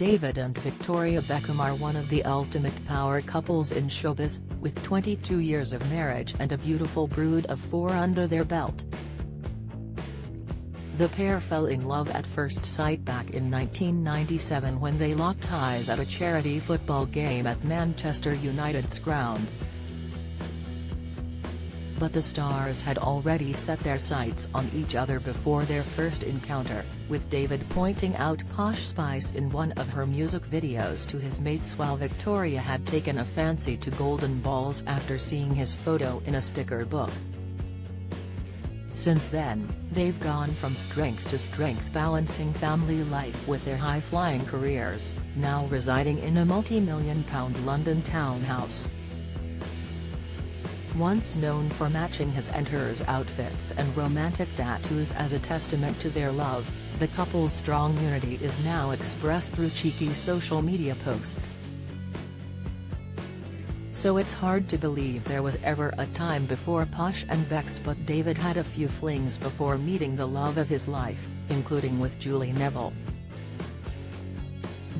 David and Victoria Beckham are one of the ultimate power couples in showbiz, with 22 years of marriage and a beautiful brood of 4 under their belt. The pair fell in love at first sight back in 1997 when they locked eyes at a charity football game at Manchester United's ground. But the stars had already set their sights on each other before their first encounter, with David pointing out Posh Spice in one of her music videos to his mates, while Victoria had taken a fancy to golden balls after seeing his photo in a sticker book. Since then, they've gone from strength to strength, balancing family life with their high-flying careers, now residing in a multi-million-pound London townhouse. Once known for matching his and hers outfits and romantic tattoos as a testament to their love, the couple's strong unity is now expressed through cheeky social media posts. So it's hard to believe there was ever a time before Posh and Bex, but David had a few flings before meeting the love of his life, including with Phil Neville.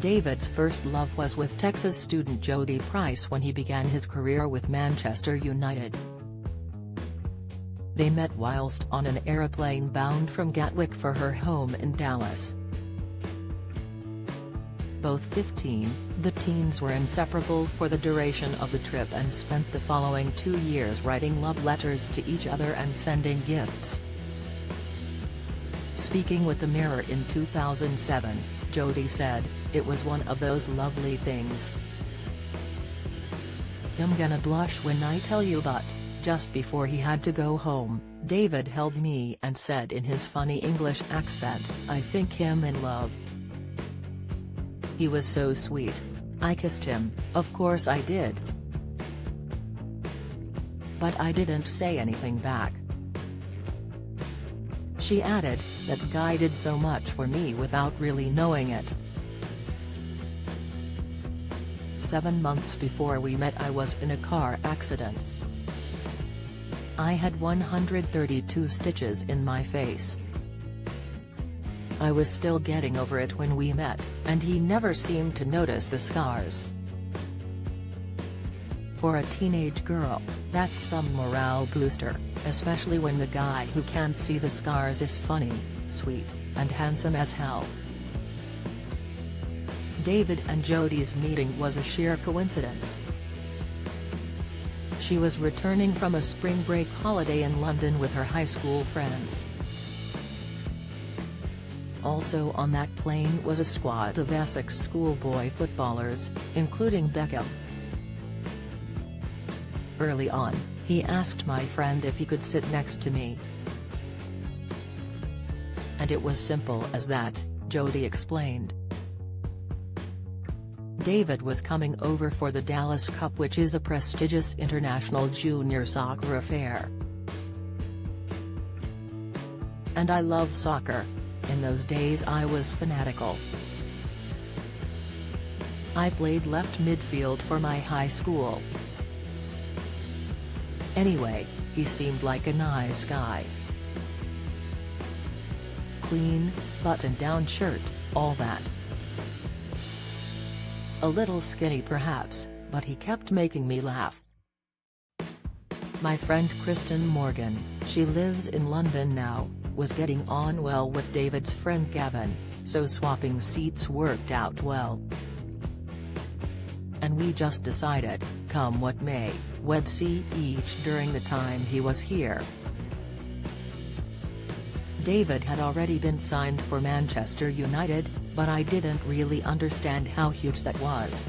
David's first love was with Texas student Jody Price when he began his career with Manchester United. They met whilst on an aeroplane bound from Gatwick for her home in Dallas. Both 15, the teens were inseparable for the duration of the trip and spent the following 2 years writing love letters to each other and sending gifts. Speaking with the Mirror in 2007, Jody said, "It was one of those lovely things. I'm gonna blush when I tell you, but, just before he had to go home, David held me and said in his funny English accent, 'I think I'm in love.' He was so sweet. I kissed him, of course I did. But I didn't say anything back." She added, "That guy did so much for me without really knowing it. 7 months before we met I was in a car accident. I had 132 stitches in my face. I was still getting over it when we met, and he never seemed to notice the scars. For a teenage girl, that's some morale booster, especially when the guy who can't see the scars is funny, sweet, and handsome as hell." David and Jody's meeting was a sheer coincidence. She was returning from a spring break holiday in London with her high school friends. Also on that plane was a squad of Essex schoolboy footballers, including Beckham. Early on, he asked my friend if he could sit next to me. And it was simple as that, Jody explained. David was coming over for the Dallas Cup, which is a prestigious international junior soccer affair. And I love soccer. In those days I was fanatical. I played left midfield for my high school. Anyway, he seemed like a nice guy. Clean, button-down shirt, all that. A little skinny perhaps, but he kept making me laugh." My friend Kristen Morgan, she lives in London now, was getting on well with David's friend Gavin, so swapping seats worked out well. And we just decided, come what may, we'd see each during the time he was here. David had already been signed for Manchester United, but I didn't really understand how huge that was.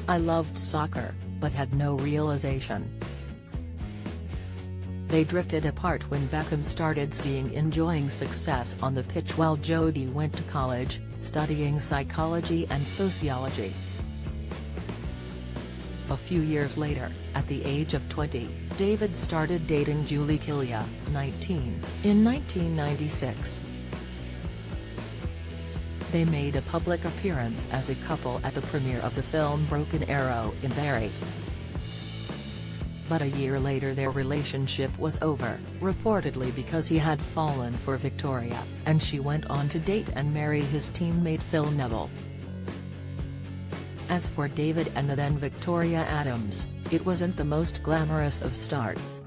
I loved soccer, but had no realization. They drifted apart when Beckham started enjoying success on the pitch while Jody went to college, studying psychology and sociology. A few years later, at the age of 20, David started dating Julie Killia, 19, in 1996. They made a public appearance as a couple at the premiere of the film Broken Arrow in Barry. but a year later their relationship was over, reportedly because he had fallen for Victoria, and she went on to date and marry his teammate Phil Neville. As for David and the then Victoria Adams, it wasn't the most glamorous of starts.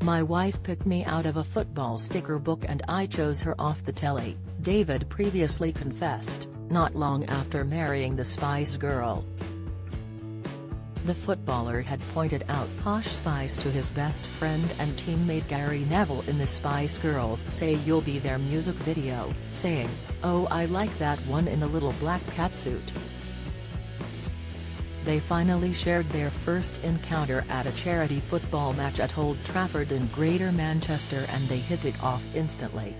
"My wife picked me out of a football sticker book and I chose her off the telly," David previously confessed, not long after marrying the Spice Girl. The footballer had pointed out Posh Spice to his best friend and teammate Gary Neville in the Spice Girls Say You'll Be There music video, saying, "Oh, I like that one in a little black catsuit." They finally shared their first encounter at a charity football match at Old Trafford in Greater Manchester and they hit it off instantly.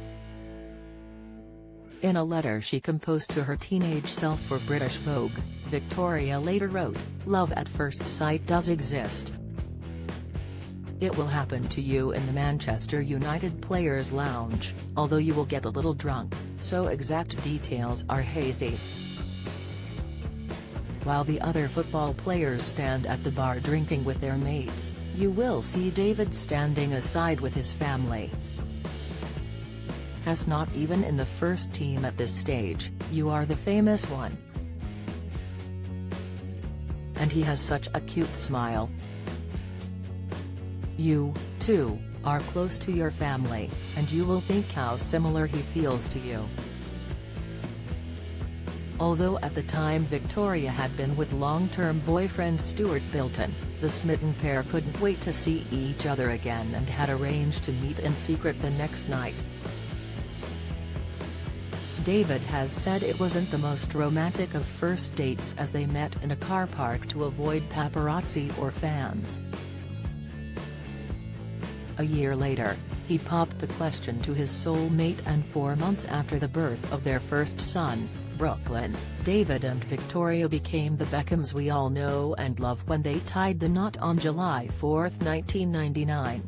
In a letter she composed to her teenage self for British Vogue, Victoria later wrote, "Love at first sight does exist. It will happen to you in the Manchester United Players' Lounge, although you will get a little drunk, so exact details are hazy." While the other football players stand at the bar drinking with their mates, you will see David standing aside with his family. "As not even in the first team at this stage, you are the famous one. And he has such a cute smile. You, too, are close to your family, and you will think how similar he feels to you." Although at the time Victoria had been with long-term boyfriend Stuart Bilton, the smitten pair couldn't wait to see each other again and had arranged to meet in secret the next night. David has said it wasn't the most romantic of first dates as they met in a car park to avoid paparazzi or fans. A year later, he popped the question to his soulmate and 4 months after the birth of their first son, Brooklyn, David and Victoria became the Beckhams we all know and love when they tied the knot on July 4, 1999.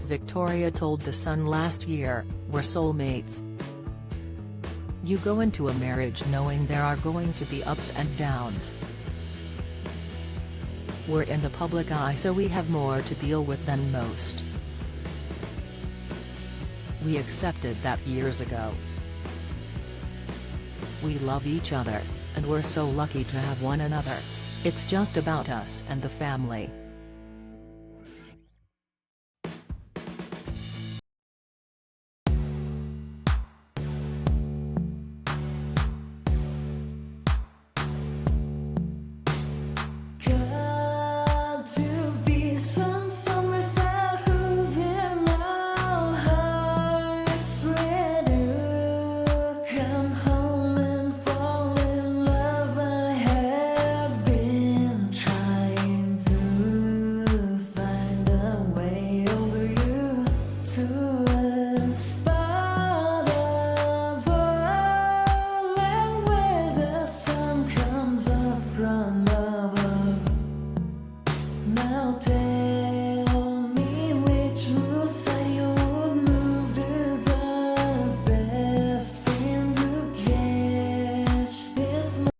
Victoria told The Sun last year, "We're soulmates. You go into a marriage knowing there are going to be ups and downs. We're in the public eye so we have more to deal with than most. We accepted that years ago. We love each other, and we're so lucky to have one another. It's just about us and the family." To us.